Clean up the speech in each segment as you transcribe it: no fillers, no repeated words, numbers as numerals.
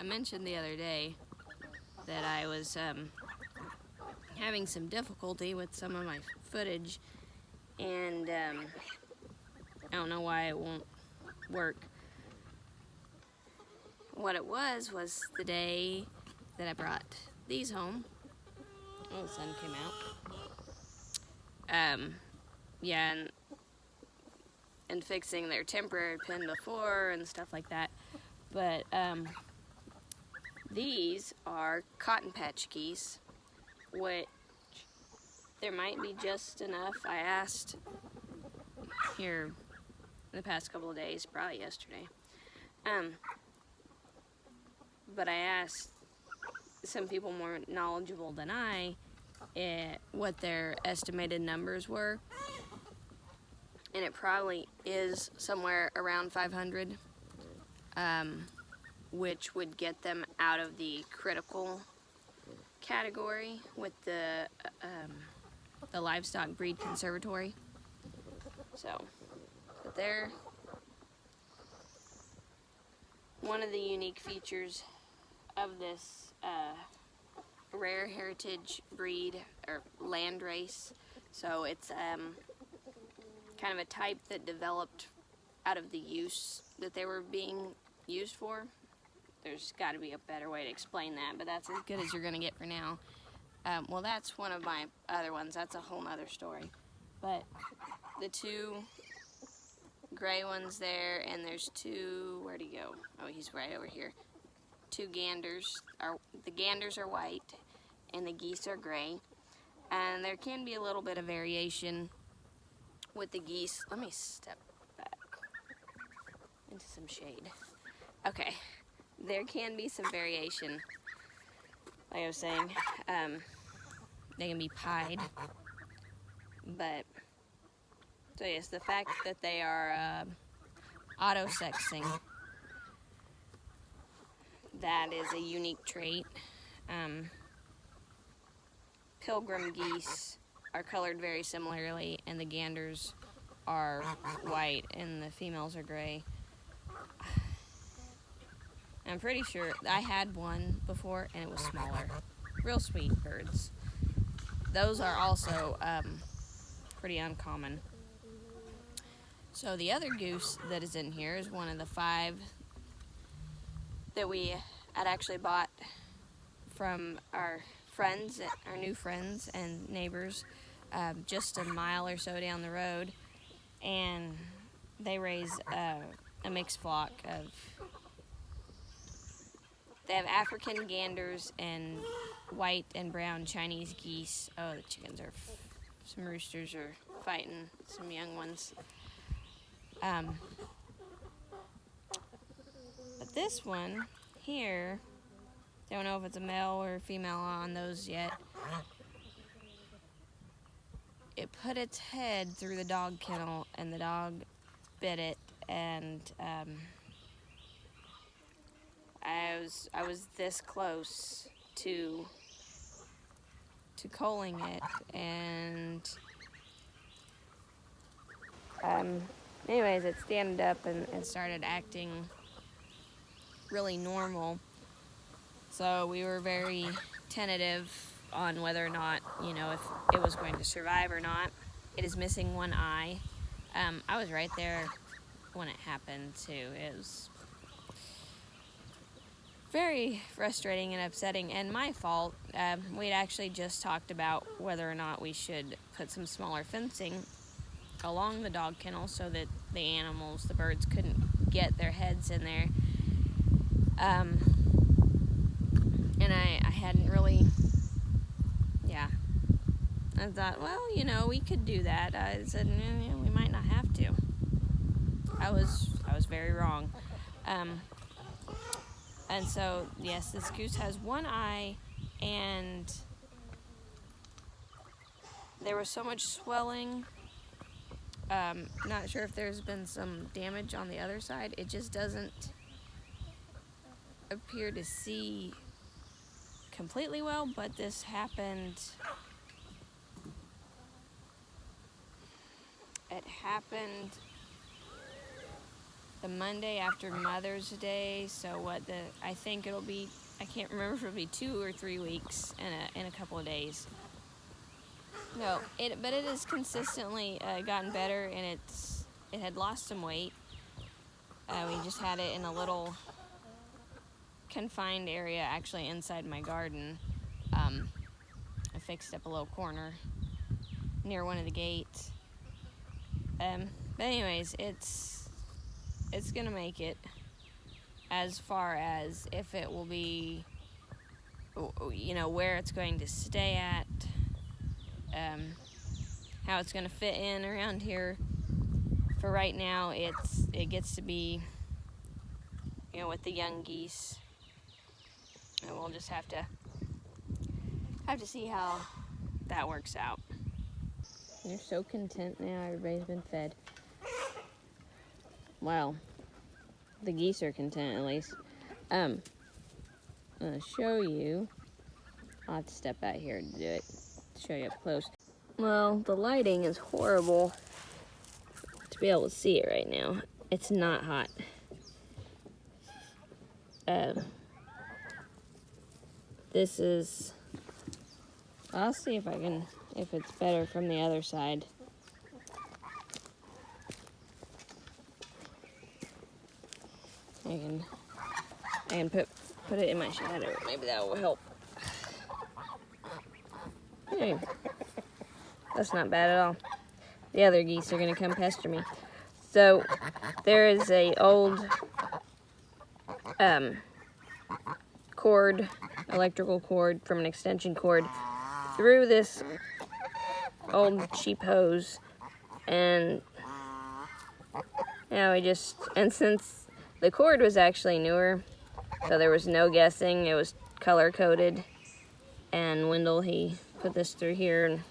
mentioned the other day that I was having some difficulty with some of my footage, and I don't know why it won't work. What it was the day that I brought these home. Oh, the sun came out. Yeah, and fixing their temporary pen before and stuff like that. But these are Cotton Patch Geese, which there might be just enough. I asked here in the past couple of days, probably yesterday, but I asked some people more knowledgeable than I what their estimated numbers were, and it probably is somewhere around 500, which would get them out of the critical category with the livestock breed conservatory. So, but they're one of the unique features of this rare heritage breed or land race. So it's kind of a type that developed out of the use that they were being used for. There's got to be a better way to explain that, but that's as good as you're going to get for now. Well, that's one of my other ones. That's a whole nother story. But the two gray ones there, and there's two, where'd he go? Oh, he's right over here. Two ganders. The ganders are white, and the geese are gray. And there can be a little bit of variation with the geese. Let me step back into some shade. Okay, there can be some variation. Like I was saying, they can be pied, but so yes, the fact that they are auto-sexing, that is a unique trait. Pilgrim geese are colored very similarly, and the ganders are white and the females are gray. I'm pretty sure I had one before and it was smaller. Real sweet birds. Those are also pretty uncommon. So the other goose that is in here is one of the 5 that we had actually bought from our friends, our new friends and neighbors, just a mile or so down the road, and they raise a mixed flock of. They have African ganders and white and brown Chinese geese. Oh, the chickens are, some roosters are fighting some young ones. But this one here, don't know if it's a male or a female on those yet. It put its head through the dog kennel and the dog bit it, and I was this close to culling it, and anyways, it standed up and started acting really normal. So we were very tentative on whether or not, you know, if it was going to survive or not. It is missing one eye. I was right there when it happened too. It was very frustrating and upsetting, and my fault. We'd actually just talked about whether or not we should put some smaller fencing along the dog kennel so that the animals, the birds, couldn't get their heads in there. And I hadn't really, I thought, well, you know, we could do that. I said, we might not have to. I was very wrong. And so, yes, this goose has one eye, and there was so much swelling. Not sure if there's been some damage on the other side. It just doesn't appear to see completely well, but this happened. It happened the Monday after Mother's Day, so I think it'll be, I can't remember if it'll be 2 or 3 weeks in a couple of days. No, but it has consistently gotten better, and it had lost some weight. We just had it in a little confined area, actually inside my garden. I fixed up a little corner near one of the gates. But anyways, it's gonna make it. As far as if it will be, you know, where it's going to stay at, how it's gonna fit in around here. For right now, it gets to be, you know, with the young geese, and we'll just have to see how that works out. They're so content now. Everybody's been fed. Well, the geese are content, at least. I'm gonna show you. I'll have to step out here to do it. Show you up close. Well, the lighting is horrible to be able to see it right now. It's not hot. This is, I'll see if it's better from the other side. I can put it in my shadow. Maybe that will help. Hey, that's not bad at all. The other geese are gonna come pester me. So there is a old electrical cord from an extension cord through this old cheap hose, and now and since the cord was actually newer, so there was no guessing, it was color coded, and Wendell, he put this through here, and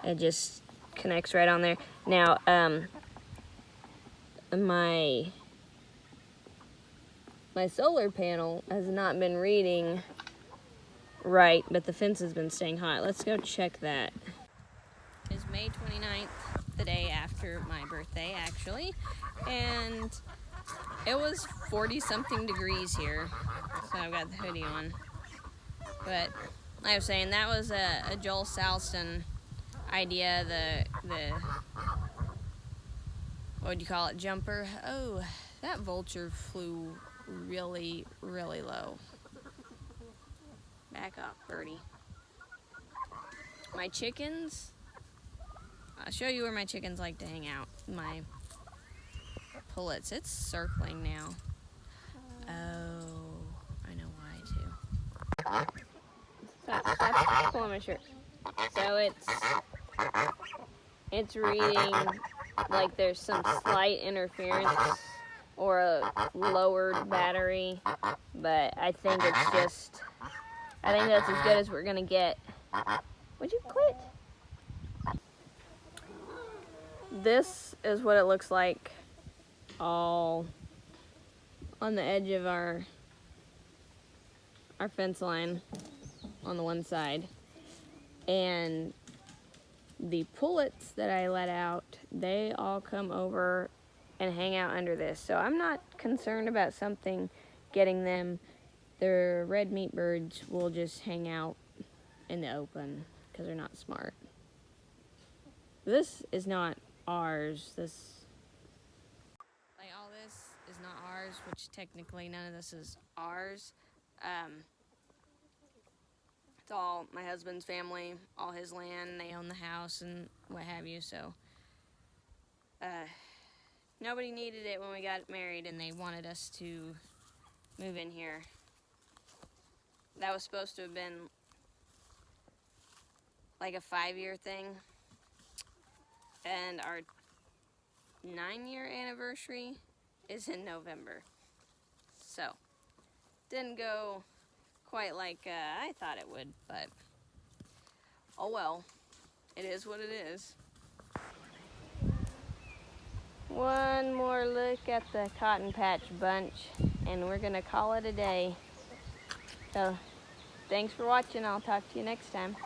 it just connects right on there. Now, my solar panel has not been reading right, but the fence has been staying hot. Let's go check that. It's May 29th, the day after my birthday, actually, and it was 40-something degrees here, so I've got the hoodie on. But like I was saying, that was a Joel Salston idea, the what would you call it, jumper. Oh, that vulture flew really, really low. Back up, birdie. My chickens, I'll show you where my chickens like to hang out. My pullets, it's circling now. Oh, I know why too. Stop pulling my shirt. So it's reading like there's some slight interference or a lowered battery, but I think that's as good as we're gonna get. Would you quit? This is what it looks like all on the edge of our fence line on the one side, and the pullets that I let out, they all come over and hang out under this, so I'm not concerned about something getting them. The red meat birds will just hang out in the open because they're not smart. This is not ours. All this is not ours, which technically none of this is ours. It's all my husband's family, all his land. They own the house and what have you, so nobody needed it when we got married, and they wanted us to move in here. That was supposed to have been like a 5-year thing, and our 9-year anniversary is in November. So, didn't go quite like I thought it would, but oh well, it is what it is. One more look at the Cotton Patch bunch, and we're gonna call it a day. So, thanks for watching. I'll talk to you next time.